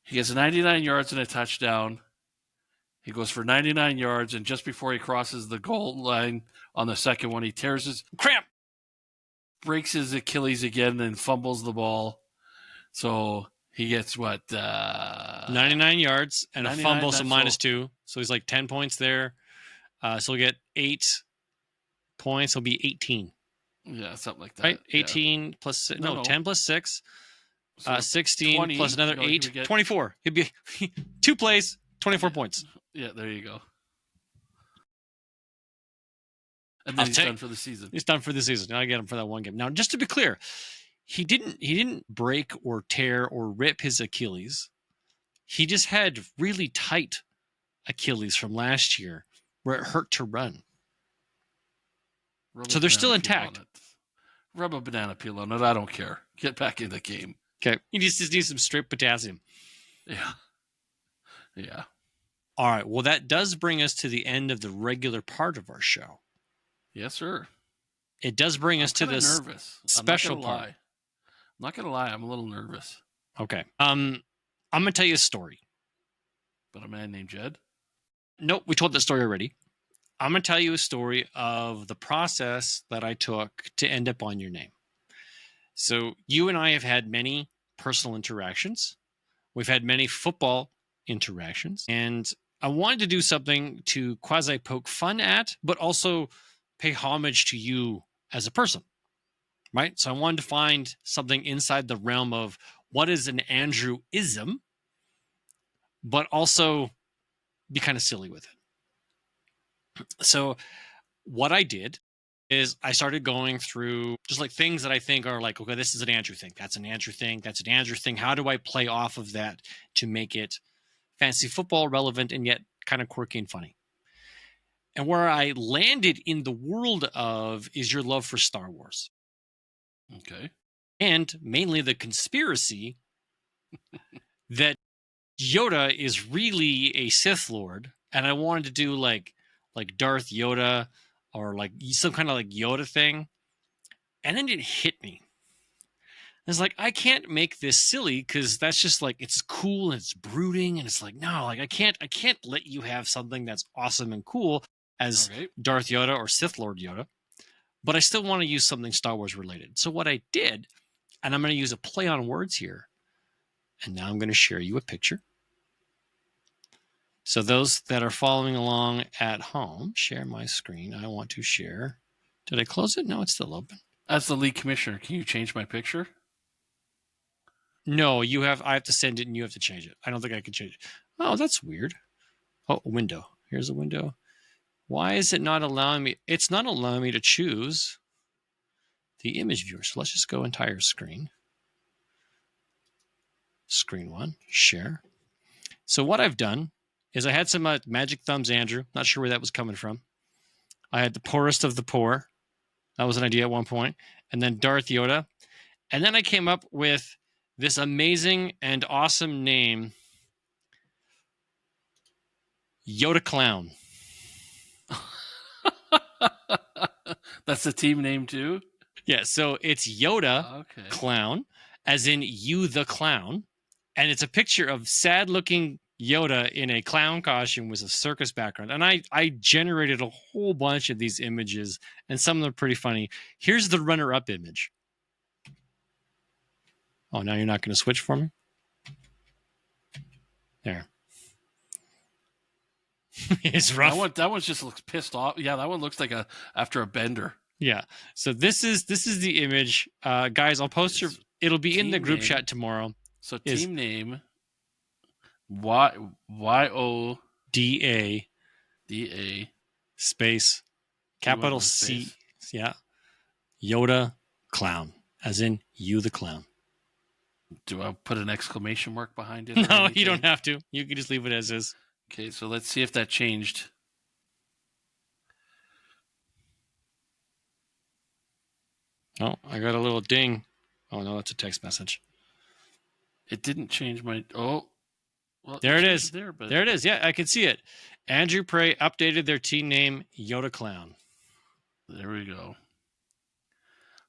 He gets 99 yards and a touchdown. He goes for 99 yards, and just before he crosses the goal line on the second one, he tears his cramp, breaks his Achilles again, and fumbles the ball. So he gets 99 yards and a fumble, so -2. So he's like 10 points there. So he'll get 8 points. He'll be 18. Yeah, something like that. Right? 18 plus 10 plus 6. So 16 20, plus another 8. 24. He'd be 2 plays, 24 points. Yeah, there you go. And then he's done for the season. He's done for the season. I get him for that 1 game. Now, just to be clear, he didn't break or tear or rip his Achilles. He just had really tight Achilles from last year where it hurt to run. So they're still intact. Rub a banana peel on it. I don't care. Get back in the game. Okay. He just needs some straight potassium. Yeah. Yeah. All right. Well, that does bring us to the end of the regular part of our show. Yes, sir. It does bring us to this special part. I'm not going to lie. I'm a little nervous. Okay. I'm going to tell you a story. About a man named Jed? Nope. We told that story already. I'm going to tell you a story of the process that I took to end up on your name. So you and I have had many personal interactions. We've had many football interactions. And I wanted to do something to quasi poke fun at, but also pay homage to you as a person, right? So I wanted to find something inside the realm of what is an Andrew-ism, but also be kind of silly with it. So what I did is I started going through just like things that I think are like, okay, this is an Andrew thing. That's an Andrew thing. That's an Andrew thing. How do I play off of that to make it fantasy football relevant and yet kind of quirky and funny? And where I landed in the world of is your love for Star Wars. Okay. And mainly the conspiracy that Yoda is really a Sith Lord. And I wanted to do like Darth Yoda or like some kind of like Yoda thing. And then it hit me. It's like, I can't make this silly because that's just like, it's cool and it's brooding. And it's like, no, like I can't let you have something that's awesome and cool as Darth Yoda or Sith Lord Yoda. But I still want to use something Star Wars related. So what I did, and I'm going to use a play on words here. And now I'm going to share you a picture. So those that are following along at home, share my screen. I want to share. Did I close it? No, it's still open. As the league commissioner, can you change my picture? No, I have to send it and you have to change it. I don't think I can change it. Oh, that's weird. Oh, a window. Here's a window. Why is it not allowing me? It's not allowing me to choose the image viewer. So let's just go entire screen. Screen one, share. So what I've done is I had some Magic Thumbs Andrew. Not sure where that was coming from. I had the poorest of the poor. That was an idea at one point. And then Darth Yoda. And then I came up with this amazing and awesome name, Yoda Clown. That's the team name too? Yeah, so it's Yoda Clown, as in you the clown. And it's a picture of sad-looking Yoda in a clown costume with a circus background. And I generated a whole bunch of these images, and some of them are pretty funny. Here's the runner-up image. Oh, now you're not going to switch for me? There. It's rough. That one just looks pissed off. Yeah, that one looks like after a bender. Yeah. So this is the image. Guys, I'll post it'll be in the group chat tomorrow. So team name YODA space capital C. Yeah. Yoda Clown, as in you the clown. Do I put an exclamation mark behind it? No, you don't have to. You can just leave it as is. Okay, so let's see if that changed. Oh, I got a little ding. Oh, no, that's a text message. It didn't change my... Oh. Well, there it is. There it is. Yeah, I can see it. Andrew Prey updated their team name, Yoda Clown. There we go.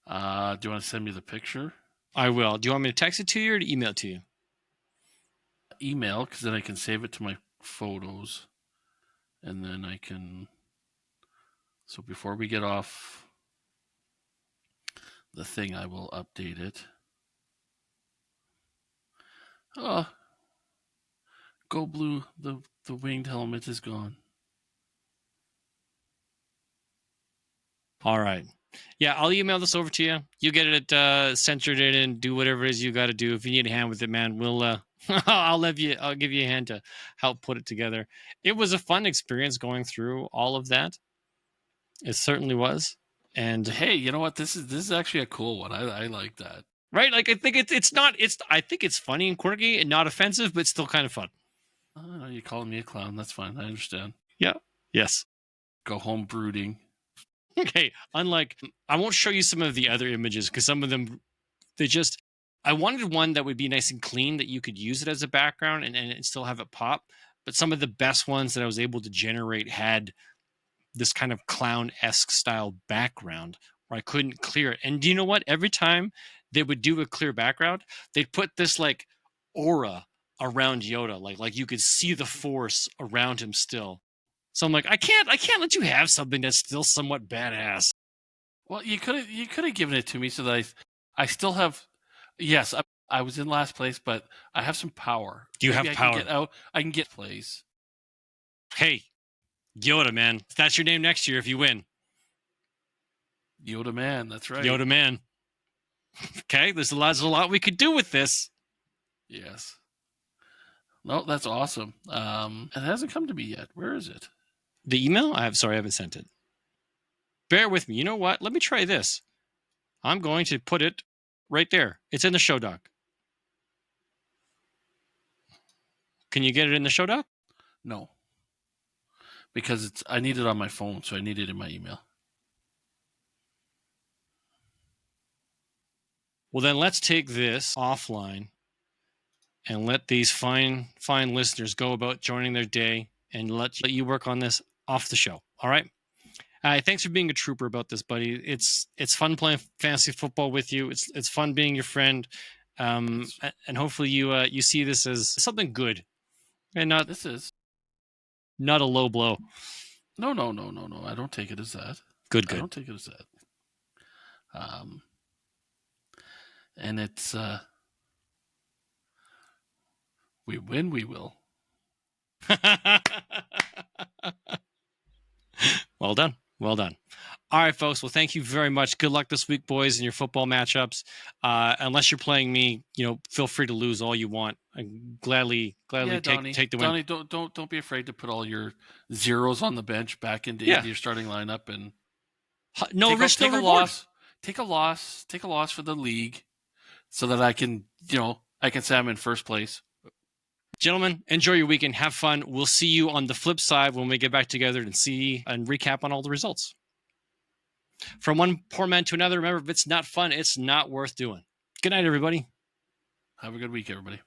Do you want to send me the picture? I will. Do you want me to text it to you or to email it to you? Email, because then I can save it to my photos. And then I can... So before we get off the thing, I will update it. Oh, Go Blue, the winged helmet is gone. All right. Yeah, I'll email this over to you. You get it censored in and do whatever it is you got to do. If you need a hand with it, man, we'll I'll give you a hand to help put it together. It was a fun experience going through all of that. It certainly was. And hey, you know what? This is actually a cool one. I like that. Right? Like I think I think it's funny and quirky and not offensive, but still kind of fun. Oh, you're calling me a clown. That's fine. I understand. Yeah. Yes. Go home brooding. Okay. Unlike, I won't show you some of the other images because some of them, I wanted one that would be nice and clean that you could use it as a background and still have it pop. But some of the best ones that I was able to generate had this kind of clown-esque style background where I couldn't clear it. And do you know what? Every time they would do a clear background, they'd put this like aura around Yoda, like you could see the force around him still. So I'm like, I can't let you have something that's still somewhat badass. Well, you could have given it to me so that I still have. Yes, I was in last place, but I have some power. You have power. Can get out. I can get place. Hey, Yoda man, that's your name next year if you win. Yoda man, that's right. Yoda man. Okay, there's a lot we could do with this. Yes. No, that's awesome. It hasn't come to me yet. Where is it? The email? I haven't sent it. Bear with me. You know what? Let me try this. I'm going to put it right there. It's in the show doc. Can you get it in the show doc? No. Because I need it on my phone, so I need it in my email. Well, then let's take this offline and let these fine listeners go about joining their day and let you work on this off the show. All right? Thanks for being a trooper about this, buddy. It's fun playing fantasy football with you. It's fun being your friend, and hopefully you see this as something good, and not a low blow. No. I don't take it as that. Good. I don't take it as that. And it's we win, we will. Well done. All right, folks. Well, thank you very much. Good luck this week, boys, in your football matchups. Unless you're playing me, feel free to lose all you want. I gladly take the win. Donnie, don't be afraid to put all your zeros on the bench back into your starting lineup and no risk, no reward. Loss. Take a loss for the league, so that I can say I'm in first place. Gentlemen, enjoy your weekend. Have fun. We'll see you on the flip side when we get back together and see and recap on all the results. From one poor man to another, remember, if it's not fun, it's not worth doing. Good night, everybody. Have a good week, everybody.